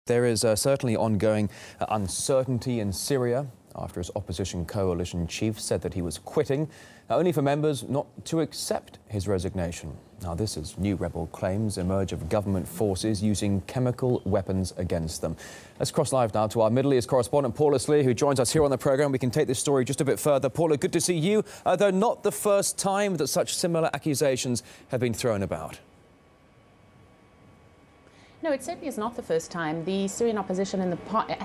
There is certainly ongoing uncertainty in Syria after his opposition coalition chief said that he was quitting, only for members not to accept his resignation. Now, this as new rebel claims emerge of government forces using chemical weapons against them. Let's cross live now to our Middle East correspondent, Paula Slee, who joins us here on the programme. We can take this story just a bit further. Paula, good to see you, though not the first time that such similar accusations have been thrown about. No, it certainly is not the first time. The Syrian opposition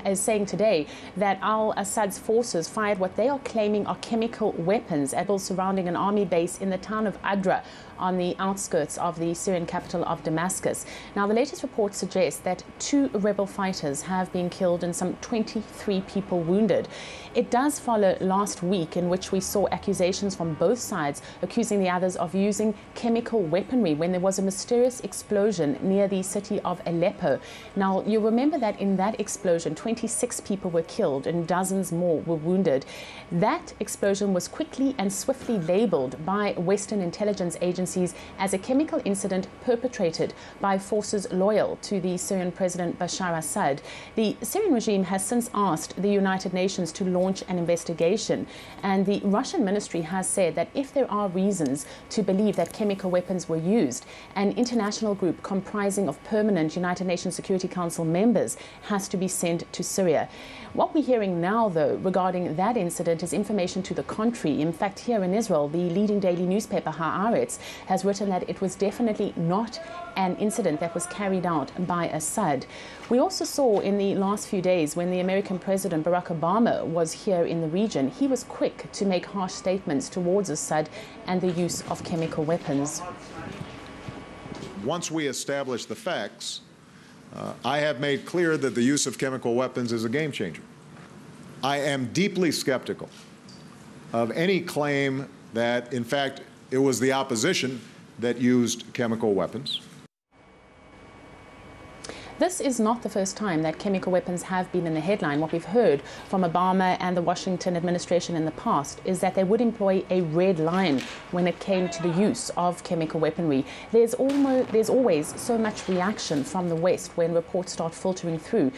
is saying today that al-Assad's forces fired what they are claiming are chemical weapons at rebels surrounding an army base in the town of Adra on the outskirts of the Syrian capital of Damascus. Now, the latest report suggests that 2 rebel fighters have been killed and some 23 people wounded. It does follow last week in which we saw accusations from both sides accusing the others of using chemical weaponry when there was a mysterious explosion near the city of Aleppo. Now, you remember that in that explosion, 26 people were killed and dozens more were wounded. That explosion was quickly and swiftly labeled by Western intelligence agencies as a chemical incident perpetrated by forces loyal to the Syrian President Bashar al-Assad. The Syrian regime has since asked the United Nations to launch an investigation, and the Russian ministry has said that if there are reasons to believe that chemical weapons were used, an international group comprising of permanent United Nations Security Council members has to be sent to Syria. What we're hearing now, though, regarding that incident is information to the contrary. In fact, here in Israel, the leading daily newspaper Haaretz has written that it was definitely not an incident that was carried out by Assad. We also saw in the last few days when the American President Barack Obama was here in the region, he was quick to make harsh statements towards Assad and the use of chemical weapons. Once we establish the facts, I have made clear that the use of chemical weapons is a game changer. I am deeply skeptical of any claim that, in fact, it was the opposition that used chemical weapons. This is not the first time that chemical weapons have been in the headline. What we've heard from Obama and the Washington administration in the past is that they would employ a red line when it came to the use of chemical weaponry. There's always so much reaction from the West when reports start filtering through,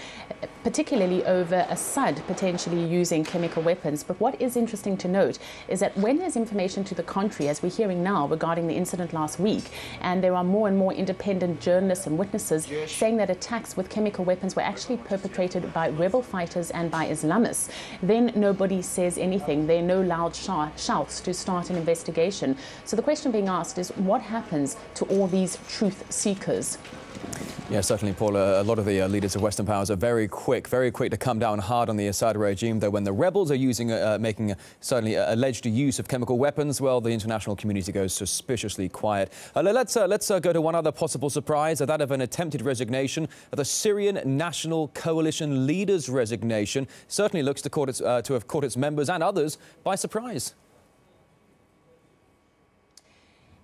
particularly over Assad potentially using chemical weapons. But what is interesting to note is that when there's information to the contrary, as we're hearing now regarding the incident last week, and there are more and more independent journalists and witnesses saying that attacks with chemical weapons were actually perpetrated by rebel fighters and by Islamists, then nobody says anything. There are no loud shouts to start an investigation. So the question being asked is, what happens to all these truth seekers? Yeah, certainly, Paula. A lot of the leaders of Western powers are very quick to come down hard on the Assad regime, though when the rebels are using, making certainly alleged use of chemical weapons, well, the international community goes suspiciously quiet. Let's go to one other possible surprise, that of an attempted resignation. The Syrian National Coalition leader's resignation certainly looks to have caught its members and others by surprise.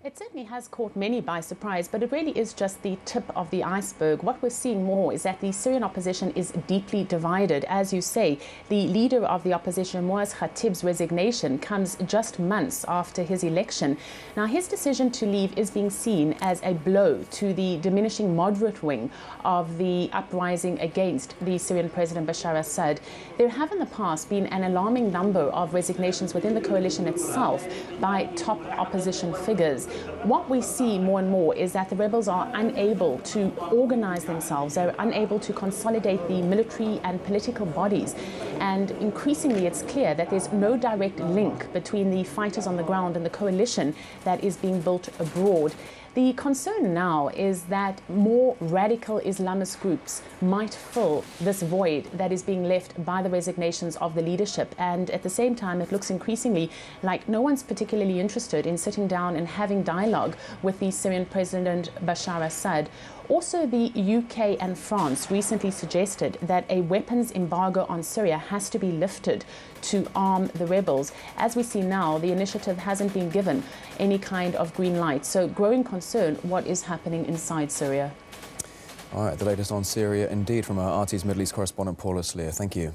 It certainly has caught many by surprise, but it really is just the tip of the iceberg. What we're seeing more is that the Syrian opposition is deeply divided. As you say, the leader of the opposition, Muaz Khatib's resignation comes just months after his election. Now, his decision to leave is being seen as a blow to the diminishing moderate wing of the uprising against the Syrian President Bashar al-Assad. There have in the past been an alarming number of resignations within the coalition itself by top opposition figures. What we see more and more is that the rebels are unable to organize themselves. They're unable to consolidate the military and political bodies. And increasingly, it's clear that there's no direct link between the fighters on the ground and the coalition that is being built abroad. The concern now is that more radical Islamist groups might fill this void that is being left by the resignations of the leadership. And at the same time, it looks increasingly like no one's particularly interested in sitting down and having dialogue with the Syrian President Bashar al-Assad. Also, the UK and France recently suggested that a weapons embargo on Syria has to be lifted to arm the rebels. As we see now, the initiative hasn't been given any kind of green light. So growing concern what is happening inside Syria. All right, the latest on Syria indeed from our RT's Middle East correspondent Paula Slee. Thank you.